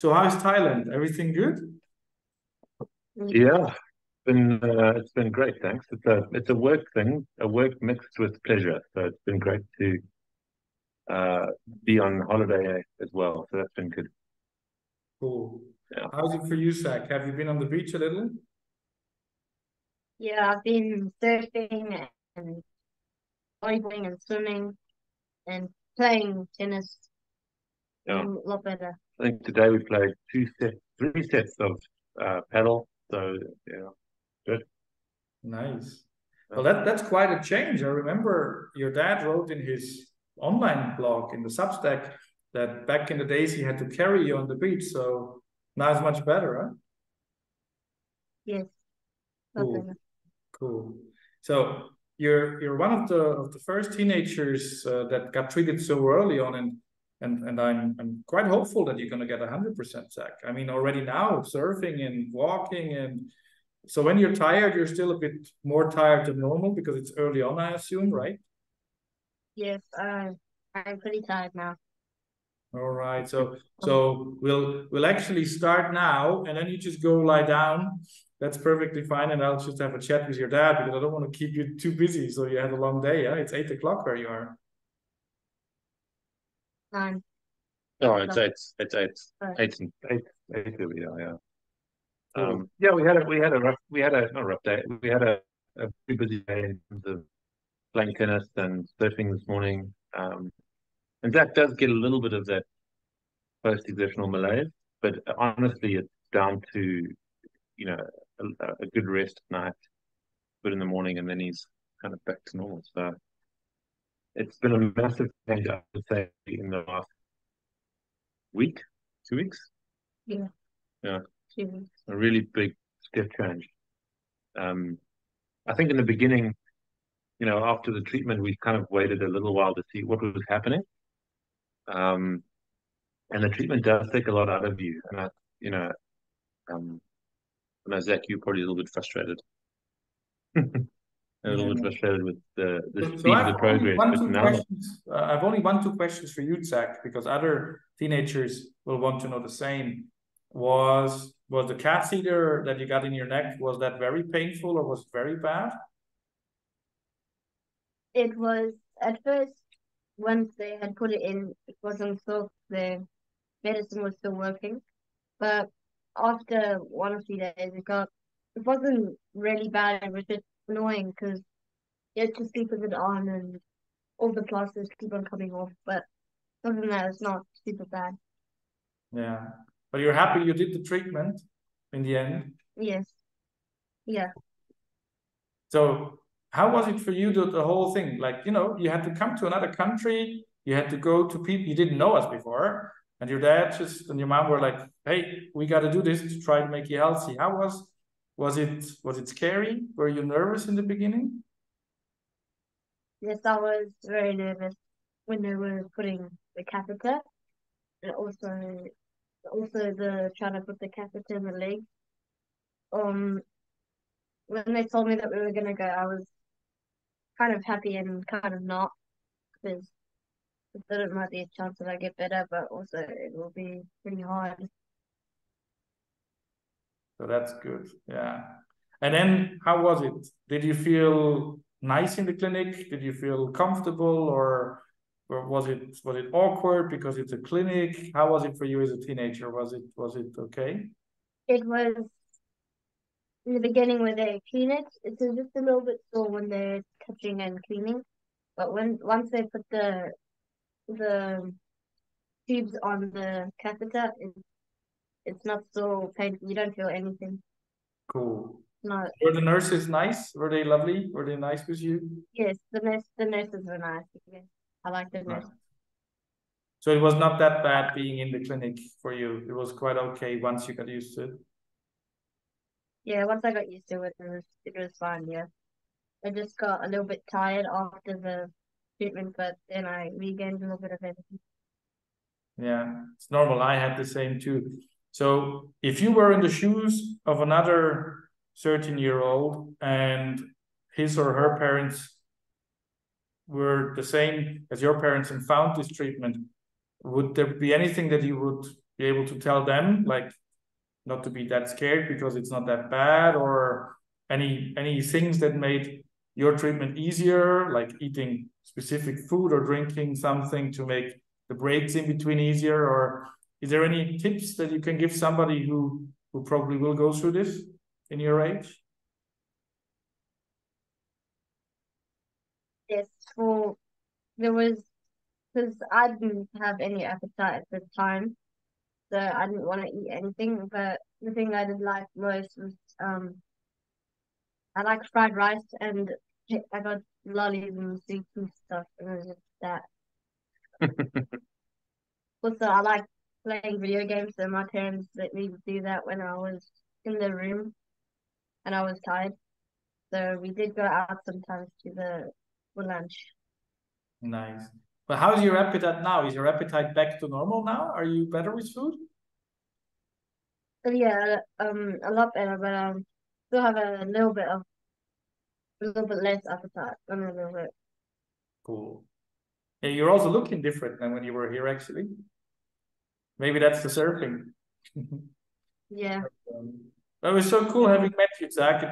So how is Thailand? Everything good? Yeah, it's been great, thanks. It's a work thing, a work mixed with pleasure. So it's been great to uh be on holiday as well. So that's been good. Cool. Yeah. How's it for you, Zach? Have you been on the beach a little? Yeah, I've been surfing and volleyball and swimming and playing tennis. Yeah. A lot better. I think today we played three sets of paddle. So yeah, good. Nice. Yeah. Well, that's quite a change. I remember your dad wrote in his online blog in the Substack that back in the days he had to carry you on the beach. So now it's much better, huh? Yes, a lot Cool, better. cool. So you're one of the first teenagers that got treated so early on, and I'm quite hopeful that you're gonna get 100%, Zach. I mean, already now surfing and walking, and so when you're tired, you're still a bit more tired than normal because it's early on, I assume, right? Yes, I'm pretty tired now. All right. That's good. So we'll actually start now, and then you just go lie down. That's perfectly fine, and I'll just have a chat with your dad because I don't want to keep you too busy. So you had a long day, yeah? It's 8 o'clock where you are. 9 No, it's o'clock. eight, But eight, and eight here we are, yeah. Cool. Yeah, we had a not a rough day. We had a pretty busy day in terms of playing tennis and surfing this morning. And Zach does get a little bit of that post-exertional malaise, but honestly, it's down to, a good rest at night, good in the morning, and then he's kind of back to normal. So it's been a massive change, I would say, in the last week, 2 weeks. yeah, Yeah, 2 weeks. a really big step change. Um, I think in the beginning, after the treatment, we kind of waited a little while to see what was happening. Um, and the treatment does take a lot out of you. And you know, um, I know Zach, you're probably a little bit frustrated, a little bit Yeah. frustrated with the So speed of the I've only progress. one, But two now, questions. I've only one, two questions for you, Zach, because other teenagers will want to know the same. Was the catheter that you got in your neck, was that very painful or was it very bad? It was at first once they had put it in, it wasn't so the medicine was still working. But after 1 or 2 days, it wasn't really bad. It was just annoying because you had to sleep with it on and all the plasters keep on coming off. But other than that, it's not super bad. Yeah. But you're happy you did the treatment in the end. Yes. Yeah. So how was it for you, the whole thing? Like, you had to come to another country, you had to go to people you didn't know us before, and your dad and your mom were like, hey, we got to do this to try to make you healthy. How was it scary? Were you nervous in the beginning? Yes, I was very nervous when they were putting the catheter and also the trying to put the catheter in the leg. Um, when they told me that we were gonna go, I was kind of happy and kind of not because I thought it might be a chance that I get better, but also it will be pretty hard. So that's good. Yeah. And then how was it? Did you feel nice in the clinic? Did you feel comfortable or was it awkward because it's a clinic? How was it for you as a teenager? Was it okay? It was in the beginning when they clean it, it's just a little bit sore when they're touching and cleaning. But once they put the tubes on the catheter, it's not so painful. You don't feel anything. Cool. No, Were the nurses nice? Were they lovely? Were they nice with you? yes, the nurses were nice. Yes, I like the No. nurses. So it was not that bad being in the clinic for you. It was quite okay once you got used to it. Yeah, once I got used to it, it was fine. Yeah, I just got a little bit tired after the treatment, but then I regained a little bit of energy. Yeah, it's normal. I had the same too. So if you were in the shoes of another 13-year-old and his or her parents were the same as your parents and found this treatment, would there be anything that you would be able to tell them, like, not to be that scared because it's not that bad, or any things that made your treatment easier, like eating specific food or drinking something to make the breaks in between easier? Or is there any tips that you can give somebody who probably will go through this in your age? Yes, because I didn't have any appetite at the time, so I didn't want to eat anything. But the thing I did like most was I like fried rice, and I got lollies and sweet food stuff, and it was just that. Also, I like playing video games, so my parents let me do that when I was in the room and I was tired. So we did go out sometimes for lunch. Nice. But how's your appetite now? Is your appetite back to normal now? Are you better with food? So yeah, a lot better, but still have a little bit less appetite, a little bit. Cool. Yeah, you're also looking different than when you were here, actually. Maybe that's the surfing. Yeah. It was so cool having met you, Zac.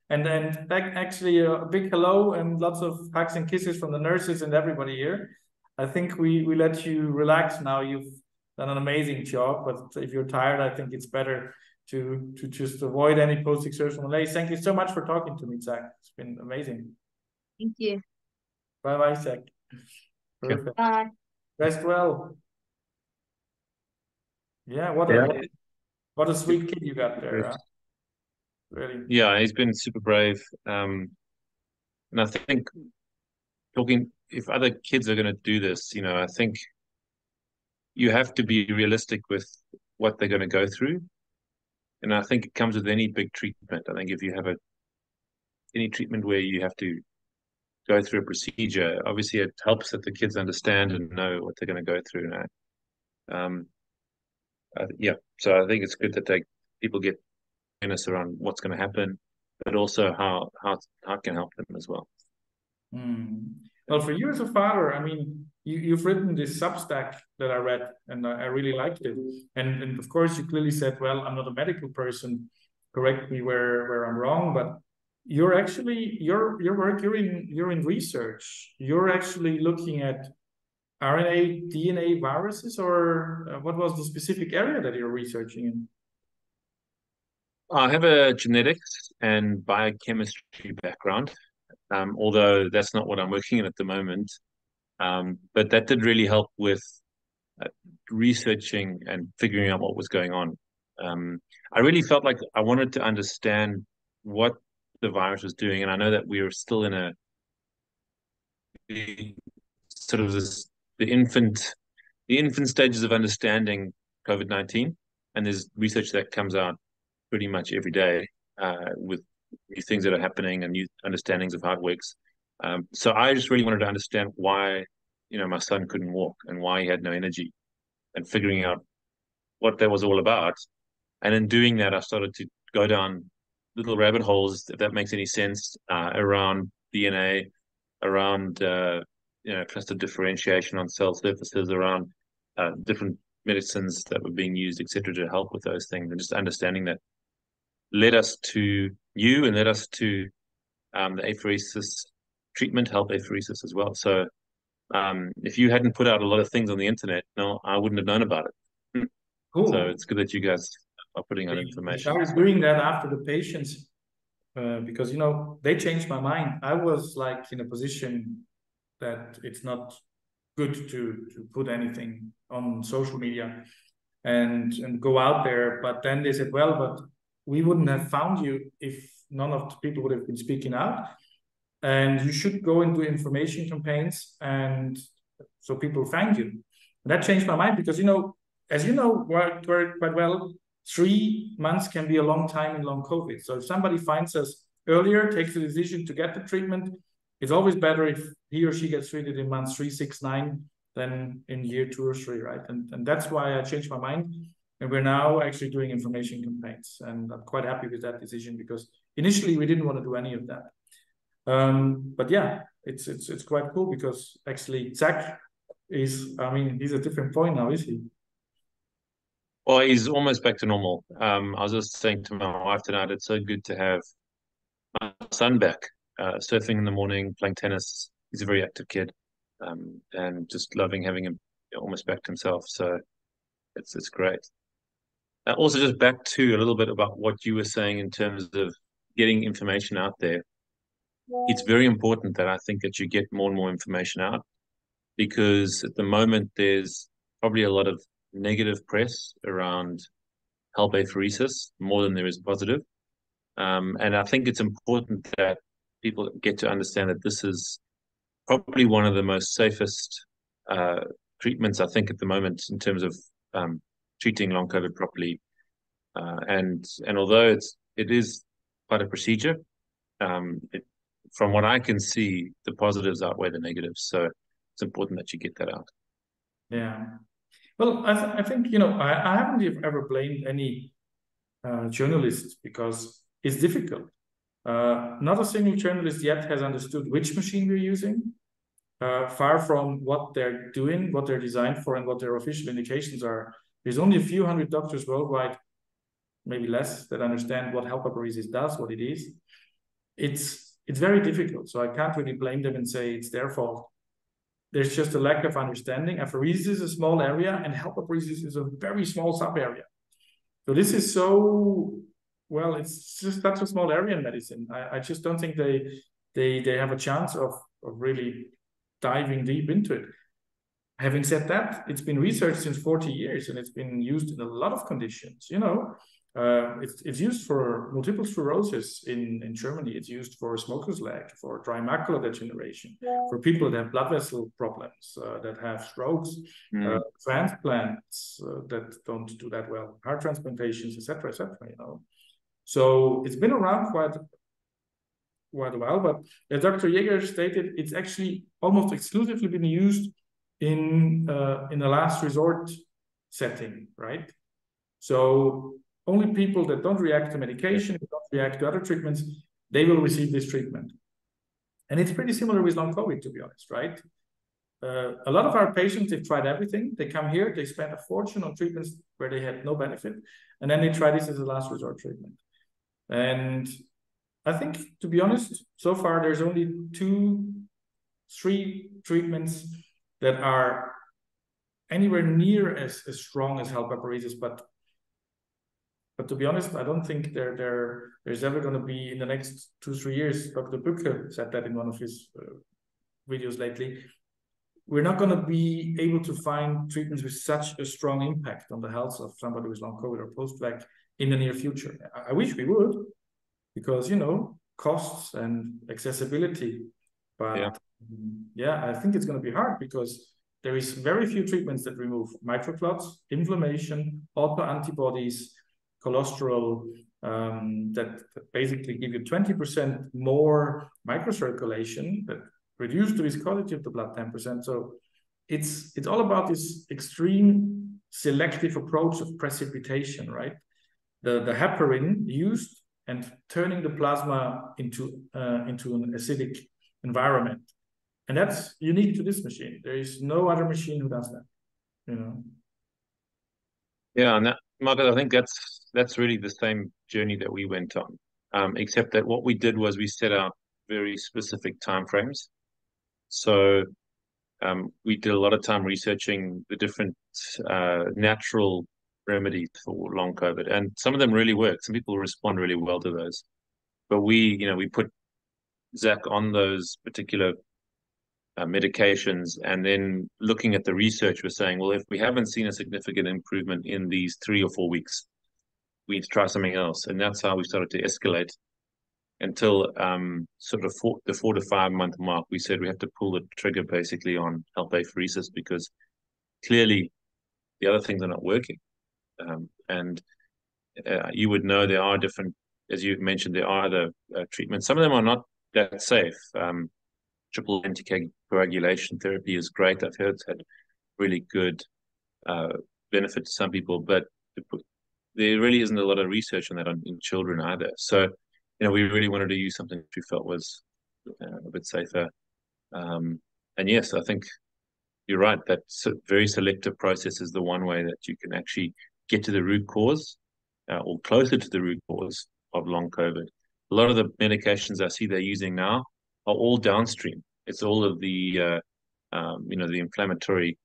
And then actually a big hello and lots of hugs and kisses from the nurses and everybody here. I think we let you relax now. You've done an amazing job, but if you're tired, I think it's better to just avoid any post-exertional malaise. Thank you so much for talking to me, Zac. It's been amazing. Thank you. Bye-bye, Zac. Perfect. Bye. Rest well. Yeah, what a sweet kid you got there. Huh? Really. Yeah, he's been super brave. And I think if other kids are going to do this, I think you have to be realistic with what they're going to go through. And I think it comes with any big treatment. I think if you have any treatment where you have to go through a procedure, obviously it helps that the kids understand and know what they're going to go through now. Yeah, so I think it's good that people get awareness around what's going to happen, but also how it can help them as well. Well, for you as a father, I mean, you've written this Substack that I read, and I really liked it. And of course, you clearly said, well, I'm not a medical person. Correct me where I'm wrong, but you're actually your work. You're in research. You're actually looking at RNA, DNA viruses, or what was the specific area that you're researching in? I have a genetics and biochemistry background, although that's not what I'm working in at the moment. But that did really help with researching and figuring out what was going on. I really felt like I wanted to understand what the virus was doing, and I know that we are still in the infant stages of understanding COVID-19, and there's research that comes out pretty much every day with new things that are happening and new understandings of how it works. So I just really wanted to understand why, my son couldn't walk and why he had no energy, and figuring out what that was all about. And in doing that, I started to go down little rabbit holes, if that makes any sense, around DNA, around cluster differentiation on cell surfaces, around different medicines that were being used, etc., to help with those things, and just understanding that led us to you and led us to the apheresis treatment, Help Apheresis as well. So if you hadn't put out a lot of things on the internet, no, I wouldn't have known about it. Cool. So it's good that you guys are putting out information. I was doing that after the patients because they changed my mind. I was like in a position that it's not good to put anything on social media and go out there. But then they said, well, but we wouldn't have found you if none of the people would have been speaking out. And you should go and do information campaigns, and so people find you. And that changed my mind because, as you know quite well, 3 months can be a long time in long COVID. So if somebody finds us earlier, takes the decision to get the treatment, it's always better if he or she gets treated in months 3, 6, 9 than in year 2 or 3, right? And that's why I changed my mind. And we're now actually doing information campaigns. And I'm quite happy with that decision because initially we didn't want to do any of that. But yeah, it's quite cool because actually Zac he's a different point now, is he? Well, he's almost back to normal. I was just saying to my wife tonight, it's so good to have my son back, surfing in the morning, playing tennis. He's a very active kid, and just loving having him almost back to himself. So it's great. Also, just back to a little bit about what you were saying in terms of getting information out there. It's very important that I think that you get more and more information out, because at the moment there's probably a lot of negative press around Help Apheresis more than there is positive. And I think it's important that people get to understand that this is probably one of the most safest treatments, I think, at the moment in terms of treating long COVID properly. And although it is quite a procedure, from what I can see, the positives outweigh the negatives. So it's important that you get that out. Yeah. Well, I think, I haven't ever blamed any journalists, because it's difficult. Not a single journalist yet has understood which machine we're using. Far from what they're doing, what they're designed for, and what their official indications are. There's only a few hundred doctors worldwide, maybe less, that understand what Help Apheresis does, what it is. It's very difficult, so I can't really blame them and say it's their fault. There's just a lack of understanding. Apheresis is a small area, and Help Apheresis is a very small sub area. So this is it's just such a small area in medicine. I just don't think they have a chance of really diving deep into it. Having said that, it's been researched since 40 years, and it's been used in a lot of conditions. It's used for multiple sclerosis in Germany. It's used for smoker's leg, for dry macular degeneration, for people that have blood vessel problems, that have strokes, transplants that don't do that well, heart transplantations, etc., etc. So it's been around quite a while, but as Dr. Jäger stated, it's actually almost exclusively been used in a last resort setting, right? So only people that don't react to medication, don't react to other treatments, they will receive this treatment. And it's pretty similar with long COVID, to be honest, right? A lot of our patients, they've tried everything. They come here, they spend a fortune on treatments where they had no benefit, and then they try this as a last resort treatment. And I think, to be honest, so far there's only 2-3 treatments that are anywhere near as strong as Help Apheresis, but to be honest, I don't think there's ever going to be in the next 2-3 years. Dr. Bücke said that in one of his videos lately. We're not going to be able to find treatments with such a strong impact on the health of somebody with long COVID or post-vac in the near future. I wish we would, because, costs and accessibility. But I think it's going to be hard, because there is very few treatments that remove microclots, inflammation, autoantibodies, cholesterol, that basically give you 20% more microcirculation, that reduce the viscosity of the blood 10%. So it's all about this extreme selective approach of precipitation, right? The heparin used and turning the plasma into an acidic environment. And that's unique to this machine. There is no other machine who does that, Yeah, and Markus, I think that's really the same journey that we went on, except that what we did was we set out very specific timeframes. So we did a lot of time researching the different natural remedies for long COVID, and some of them really work. Some people respond really well to those. But we put Zac on those particular medications, and then looking at the research, we're saying, well, if we haven't seen a significant improvement in these 3 or 4 weeks, we need to try something else. And that's how we started to escalate until sort of the 4 to 5 month mark. We said we have to pull the trigger basically on Help Apheresis, because clearly the other things are not working. And you would know there are different, as you mentioned, there are the treatments. Some of them are not that safe. Triple anticoagulation therapy is great. I've heard it's had really good benefit to some people, but there really isn't a lot of research on that in children either. So, we really wanted to use something that we felt was a bit safer. And yes, I think you're right. That very selective process is the one way that you can actually get to the root cause or closer to the root cause of long COVID. A lot of the medications I see they're using now are all downstream. It's all of the the inflammatory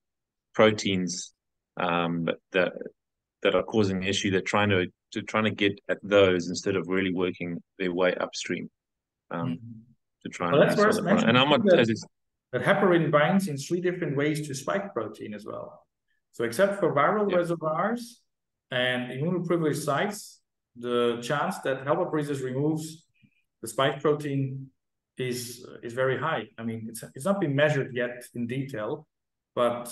proteins that are causing the issue. They're trying to get at those instead of really working their way upstream to try and that's worth mentioning. And I'm not that heparin binds in 3 different ways to spike protein as well. So except for viral reservoirs and immunoprivileged sites, the chance that Help Apheresis removes the spike protein is very high. I mean, it's not been measured yet in detail, but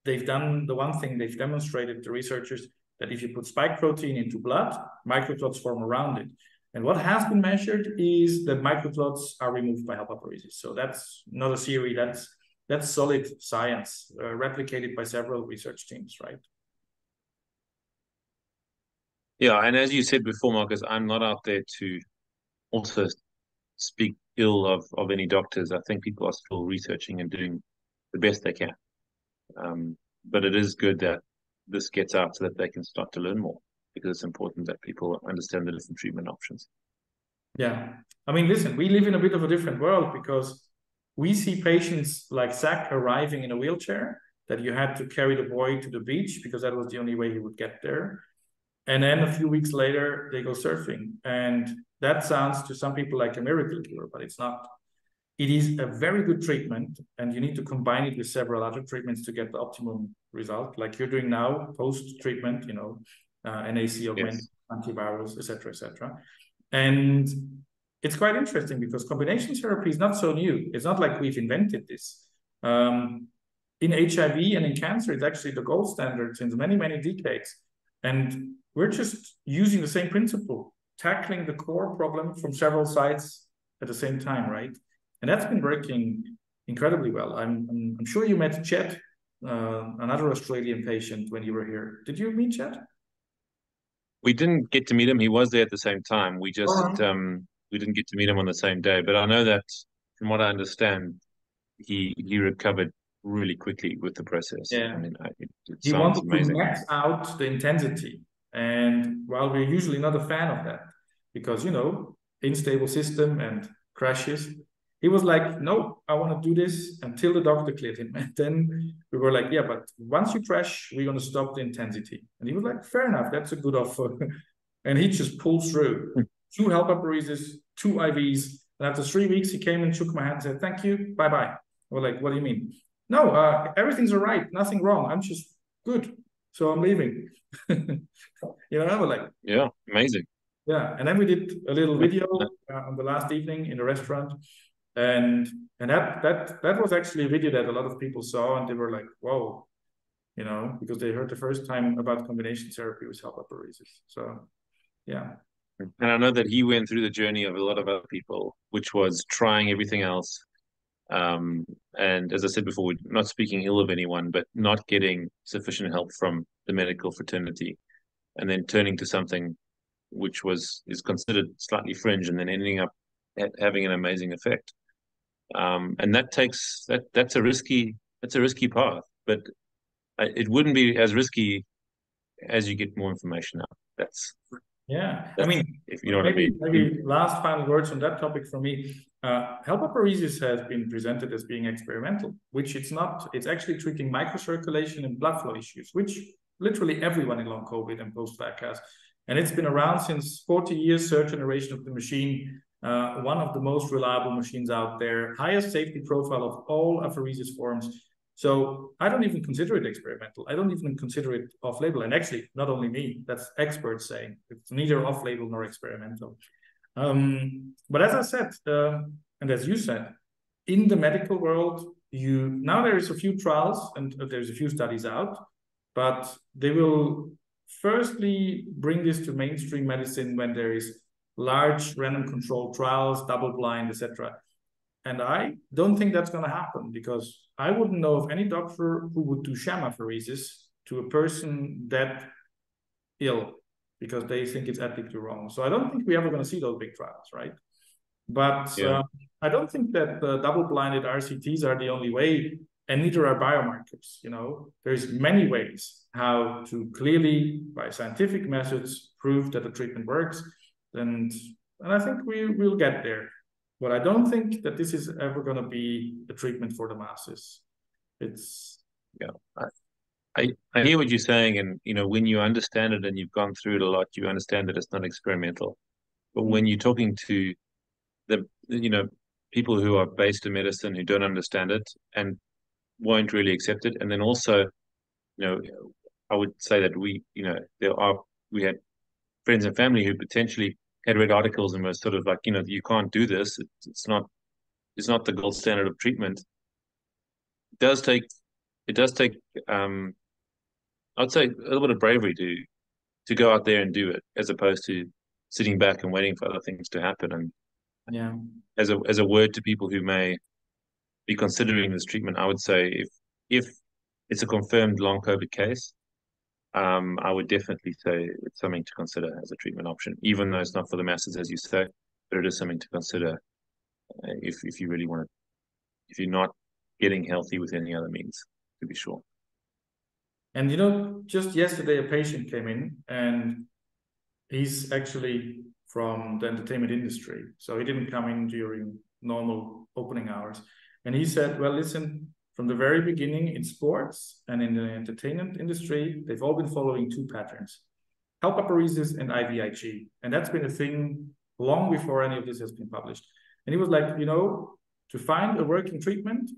they've done the one thing they've demonstrated, the researchers, that if you put spike protein into blood, microclots form around it. And what has been measured is that microclots are removed by Help Apheresis. So that's not a theory, that's solid science, replicated by several research teams, right? Yeah, and as you said before, Markus, I'm not out there to also speak ill of any doctors. I think people are still researching and doing the best they can. But it is good that this gets out so that they can start to learn more, because it's important that people understand the different treatment options. Yeah. I mean, listen, we live in a bit of a different world because we see patients like Zac arriving in a wheelchair that you had to carry the boy to the beach because that was the only way he would get there. And then a few weeks later, they go surfing. And that sounds to some people like a miracle cure, but it's not. It is a very good treatment, and you need to combine it with several other treatments to get the optimum result, like you're doing now, post-treatment, NAC augmented, antivirals, etc., etc. And it's quite interesting because combination therapy is not so new. It's not like we've invented this. In HIV and in cancer, it's actually the gold standard since many, many decades. And we're just using the same principle, tackling the core problem from several sides at the same time, right? And that's been working incredibly well. I'm sure you met Chet, another Australian patient, when you were here. Did you meet Chet? We didn't get to meet him. He was there at the same time. We just we didn't get to meet him on the same day. But I know that, from what I understand, he recovered really quickly with the process. Yeah. I mean, he wanted to max out the intensity. And while we're usually not a fan of that, because, unstable system and crashes, he was like, no, I want to do this until the doctor cleared him. And then we were like, yeah, but once you crash, we're going to stop the intensity. And he was like, fair enough, that's a good offer. And he just pulled through. 2 Help Apheresis, 2 IVs. And after 3 weeks, he came and shook my hand and said, thank you, bye-bye. We're like, what do you mean? No, everything's all right, nothing wrong. I'm just good. So I'm leaving. I was like, yeah, amazing. Yeah, and then we did a little video on the last evening in the restaurant. And that was actually a video that a lot of people saw, and they were like, whoa, because they heard the first time about combination therapy with Help Apheresis. So, yeah. And I know that he went through the journey of a lot of other people, which was trying everything else. And as I said before, we're not speaking ill of anyone, but not getting sufficient help from the medical fraternity, and then turning to something which is considered slightly fringe, and then ending up having an amazing effect. And that's a risky path, but it wouldn't be as risky as you get more information out. I mean, if you know what I mean. Maybe last final words on that topic from me. Help Apheresis has been presented as being experimental, which it's not. It's actually treating microcirculation and blood flow issues, which literally everyone in long COVID and post-vac has. And it's been around since 40 years, third generation of the machine, one of the most reliable machines out there, highest safety profile of all apheresis forms. So I don't even consider it experimental. I don't even consider it off-label. And actually, not only me, that's experts saying it's neither off-label nor experimental. But as I said, and as you said, in the medical world, now there is a few trials and there's a few studies out, but they will firstly bring this to mainstream medicine when there is large random controlled trials, double-blind, etc. And I don't think that's going to happen, because I wouldn't know of any doctor who would do sham apheresis to a person that ill, because they think it's ethically wrong. So I don't think we're ever going to see those big trials, right? But I don't think that the double-blinded RCTs are the only way. and neither are biomarkers. There's many ways how to clearly, by scientific methods, prove that the treatment works, and I think we'll get there. But I don't think that this is ever going to be a treatment for the masses. I hear what you're saying, and when you understand it and you've gone through it a lot, you understand that it's not experimental. But when you're talking to the people who are based in medicine who don't understand it and won't really accept it, and then also, I would say that we had friends and family who potentially had read articles and were sort of like, you can't do this. It's not the gold standard of treatment. It does take I'd say a little bit of bravery to go out there and do it, as opposed to sitting back and waiting for other things to happen. And yeah, as a word to people who may be considering this treatment, I would say if it's a confirmed long COVID case, I would definitely say it's something to consider as a treatment option, even though it's not for the masses, as you say, but it is something to consider if you really want to, if you're not getting healthy with any other means, to be sure. And just yesterday a patient came in, and he's actually from the entertainment industry, so he didn't come in during normal opening hours. And he said, well, listen, from the very beginning in sports and in the entertainment industry, they've all been following two patterns: Help Apheresis and IVIG. And that's been a thing long before any of this has been published. And he was like, to find a working treatment,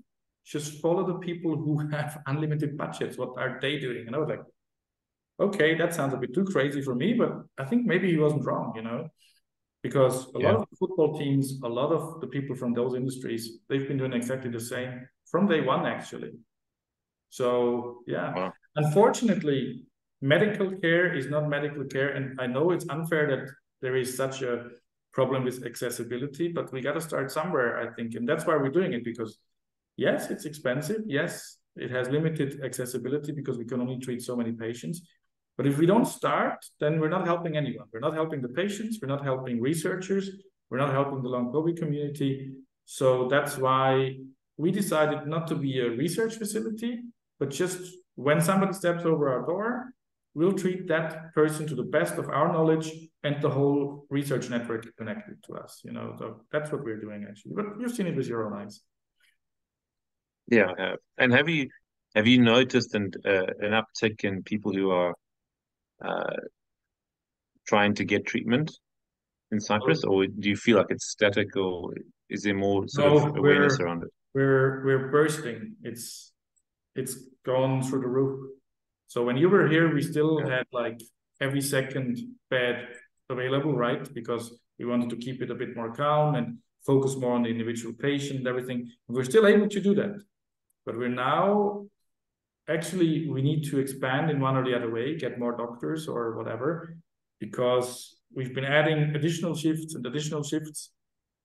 just follow the people who have unlimited budgets. What are they doing? And I was like, okay, that sounds a bit too crazy for me, but I think maybe he wasn't wrong, because a lot of the football teams, a lot of the people from those industries, they've been doing exactly the same from day one, actually. So, yeah, wow. Unfortunately, medical care is not medical care. And I know it's unfair that there is such a problem with accessibility, but we got to start somewhere, I think. And that's why we're doing it, because yes, it's expensive. Yes, it has limited accessibility because we can only treat so many patients. But if we don't start, then we're not helping anyone. We're not helping the patients. We're not helping researchers. We're not helping the long COVID community. So that's why we decided not to be a research facility, but just when somebody steps over our door, we'll treat that person to the best of our knowledge and the whole research network connected to us. So that's what we're doing, actually. But you've seen it with your own eyes. Yeah, I have. And have you noticed an uptick in people who are trying to get treatment in Cyprus, or do you feel like it's static, or is there more sort of awareness around it? We're bursting. It's gone through the roof. So when you were here, we still had like every second bed available, right? Because we wanted to keep it a bit more calm and focus more on the individual patient and everything. And we're still able to do that. But we're now, actually, we need to expand in one or the other way, get more doctors or whatever, because we've been adding additional shifts,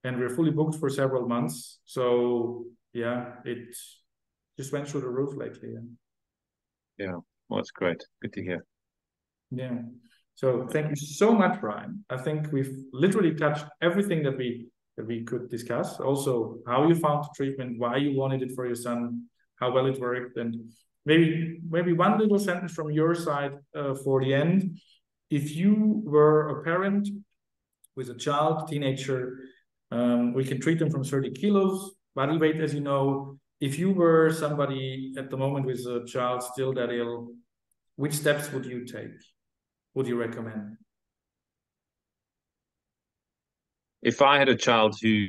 and we're fully booked for several months. So yeah, it just went through the roof lately. Yeah, well, that's great. Good to hear. Yeah. So thank you so much, Ryan. I think we've literally touched everything that we could discuss. Also, how you found the treatment, why you wanted it for your son, how well it worked, and maybe one little sentence from your side for the end. If you were a parent with a child, teenager, we can treat them from 30 kilos body weight, as you know. If you were somebody at the moment with a child still that ill, which steps would you take? Would you recommend? If I had a child who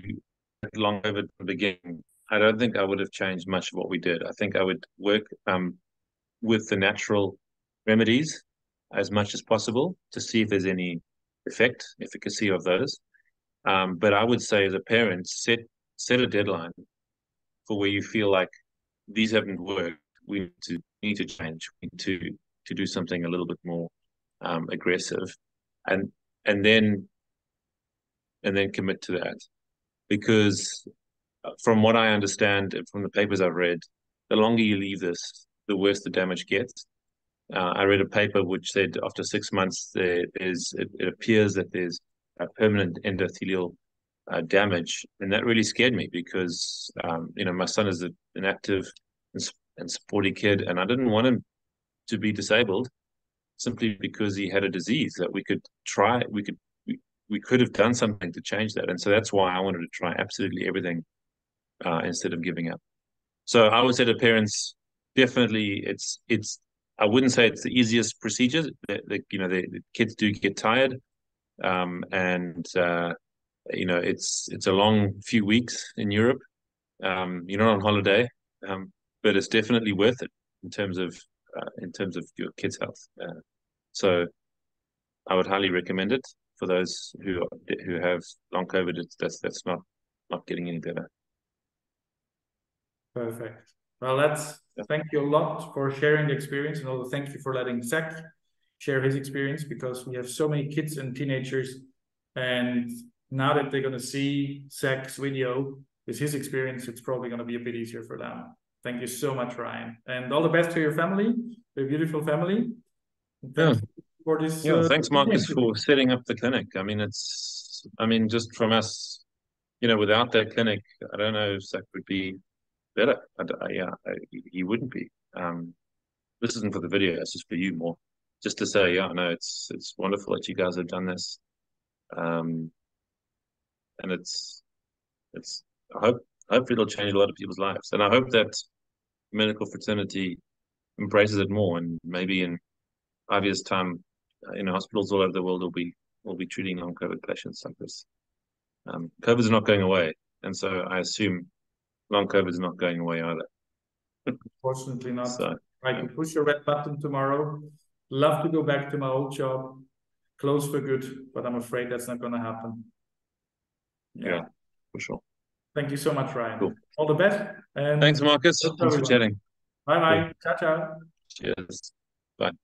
had long COVID at the beginning, I don't think I would have changed much of what we did. I think I would work with the natural remedies as much as possible to see if there's any efficacy of those. But I would say, as a parent, set a deadline for where you feel like these haven't worked. We need to change. We need to do something a little bit more aggressive, and then commit to that. Because from what I understand from the papers I've read, the longer you leave this, the worse the damage gets. I read a paper which said after 6 months, it appears that there's a permanent endothelial damage, and that really scared me because my son is an active and sporty kid, and I didn't want him to be disabled simply because he had a disease that we could try. We could have done something to change that, and so that's why I wanted to try absolutely everything instead of giving up. So I would say to parents, definitely, it's. I wouldn't say it's the easiest procedure. The kids do get tired, and it's a long few weeks in Europe. You're not on holiday, but it's definitely worth it in terms of your kids' health. So I would highly recommend it for those who have long COVID. That's not getting any better. Perfect. Well, thank you a lot for sharing the experience, and also thank you for letting Zac share his experience, because we have so many kids and teenagers, and now that they're going to see Zac's video with his experience, it's probably going to be a bit easier for them. Thank you so much, Ryan, and all the best to your family, your beautiful family. Thank you for this. Thanks, Markus, for setting up the clinic. I mean, just from us, without that clinic, I don't know if Zac would be better. He wouldn't be. This isn't for the video; it's just for you more. Just to say, it's wonderful that you guys have done this, and it's. I hope it'll change a lot of people's lives, and I hope that medical fraternity embraces it more, and maybe in 5 years' time, hospitals all over the world will be treating long COVID patients like this. COVID is not going away, and so I assume long COVID is not going away either. Unfortunately not. So, I can push the red button tomorrow. Love to go back to my old job, close for good, but I'm afraid that's not going to happen. Yeah, for sure. Thank you so much, Ryan. Cool. All the best. And thanks, Markus. Thanks for chatting. Bye-bye. Cool. Ciao, ciao. Cheers. Bye.